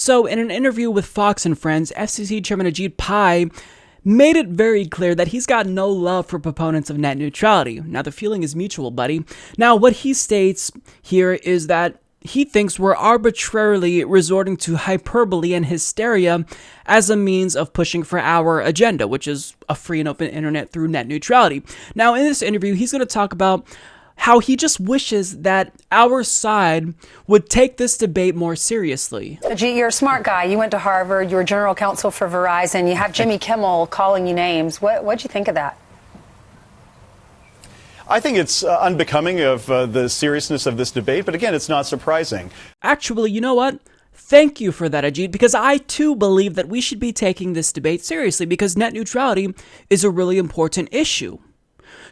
So in an interview with Fox and Friends, FCC Chairman Ajit Pai made it very clear that he's got no love for proponents of net neutrality. Now, the feeling is mutual, buddy. Now, what he states here is that he thinks we're arbitrarily resorting to hyperbole and hysteria as a means of pushing for our agenda, which is a free and open internet through net neutrality. Now, in this interview, he's going to talk about how he just wishes that our side would take this debate more seriously. Ajit, you're a smart guy. You went to Harvard. You were general counsel for Verizon. You have Jimmy Kimmel calling you names. What'd you think of that? I think it's unbecoming of the seriousness of this debate, but again, it's not surprising. Actually, you know what? Thank you for that, Ajit, because I too believe that we should be taking this debate seriously because net neutrality is a really important issue.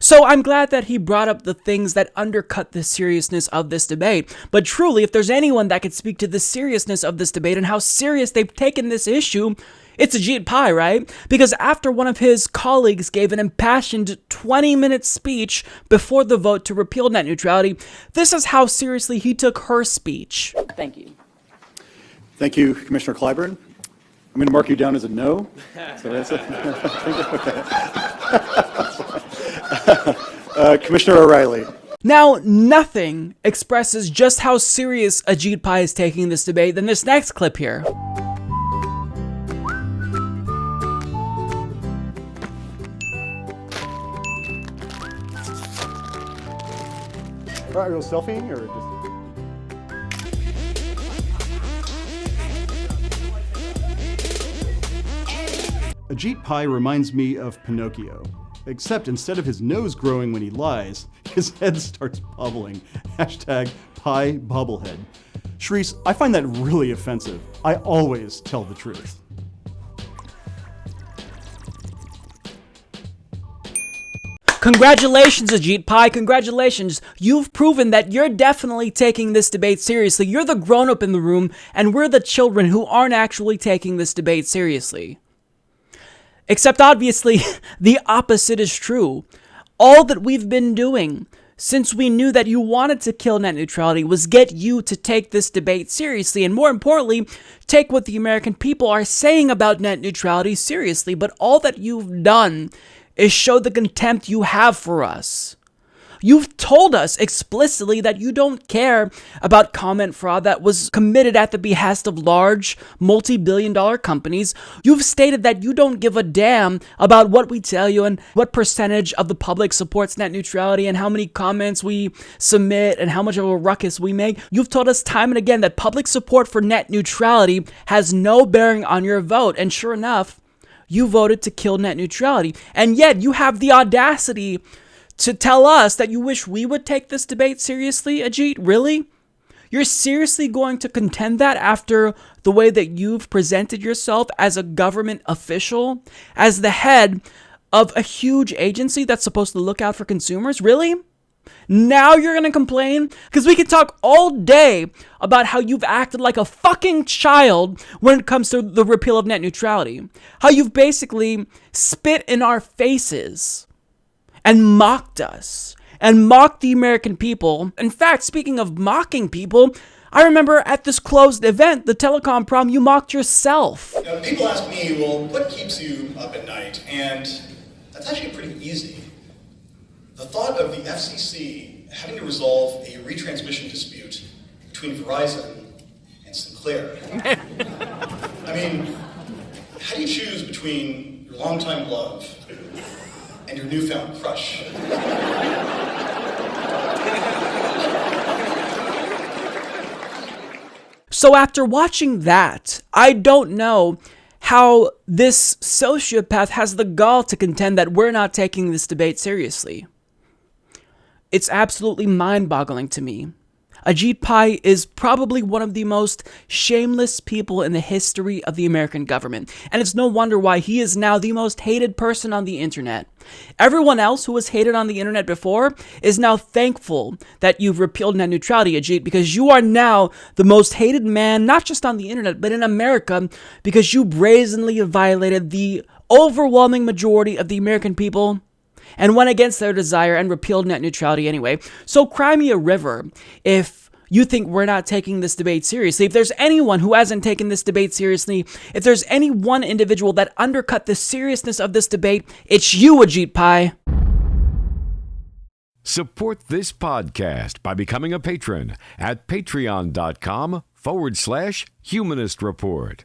So I'm glad that he brought up the things that undercut the seriousness of this debate. But truly, if there's anyone that could speak to the seriousness of this debate and how serious they've taken this issue, it's Ajit Pai, right? Because after one of his colleagues gave an impassioned 20-minute speech before the vote to repeal net neutrality, this is how seriously he took her speech. Thank you. Thank you, Commissioner Clyburn. I'm going to mark you down as a no. So that's it. Commissioner O'Reilly. Now, nothing expresses just how serious Ajit Pai is taking this debate than this next clip here. All right, real selfie or just... Ajit Pai reminds me of Pinocchio, except instead of his nose growing when he lies, his head starts bubbling. Hashtag Pai Bubblehead. Sharice, I find that really offensive. I always tell the truth. Congratulations, Ajit Pai. Congratulations. You've proven that you're definitely taking this debate seriously. You're the grown-up in the room, and we're the children who aren't actually taking this debate seriously. Except obviously, the opposite is true. All that we've been doing since we knew that you wanted to kill net neutrality was get you to take this debate seriously, and more importantly, take what the American people are saying about net neutrality seriously. But all that you've done is show the contempt you have for us. You've told us explicitly that you don't care about comment fraud that was committed at the behest of large, multi-billion-dollar companies. You've stated that you don't give a damn about what we tell you and what percentage of the public supports net neutrality and how many comments we submit and how much of a ruckus we make. You've told us time and again that public support for net neutrality has no bearing on your vote, and sure enough, you voted to kill net neutrality. And yet, you have the audacity to tell us that you wish we would take this debate seriously, Ajit? Really? You're seriously going to contend that after the way that you've presented yourself as a government official, as the head of a huge agency that's supposed to look out for consumers? Really? Now you're going to complain? Because we could talk all day about how you've acted like a fucking child when it comes to the repeal of net neutrality. How you've basically spit in our faces and mocked us, and mocked the American people. In fact, speaking of mocking people, I remember at this closed event, the telecom prom, you mocked yourself. You know, people ask me, well, what keeps you up at night? And that's actually pretty easy. The thought of the FCC having to resolve a retransmission dispute between Verizon and Sinclair. I mean, how do you choose between your longtime love and your newfound crush? So after watching that, I don't know how this sociopath has the gall to contend that we're not taking this debate seriously. It's absolutely mind-boggling to me. Ajit Pai is probably one of the most shameless people in the history of the American government, and it's no wonder why he is now the most hated person on the internet. Everyone else who was hated on the internet before is now thankful that you've repealed net neutrality, Ajit, because you are now the most hated man, not just on the internet, but in America, because you brazenly violated the overwhelming majority of the American people and went against their desire and repealed net neutrality anyway. So cry me a river if you think we're not taking this debate seriously. If there's anyone who hasn't taken this debate seriously, if there's any one individual that undercut the seriousness of this debate, it's you, Ajit Pai. Support this podcast by becoming a patron at patreon.com/Humanist Report.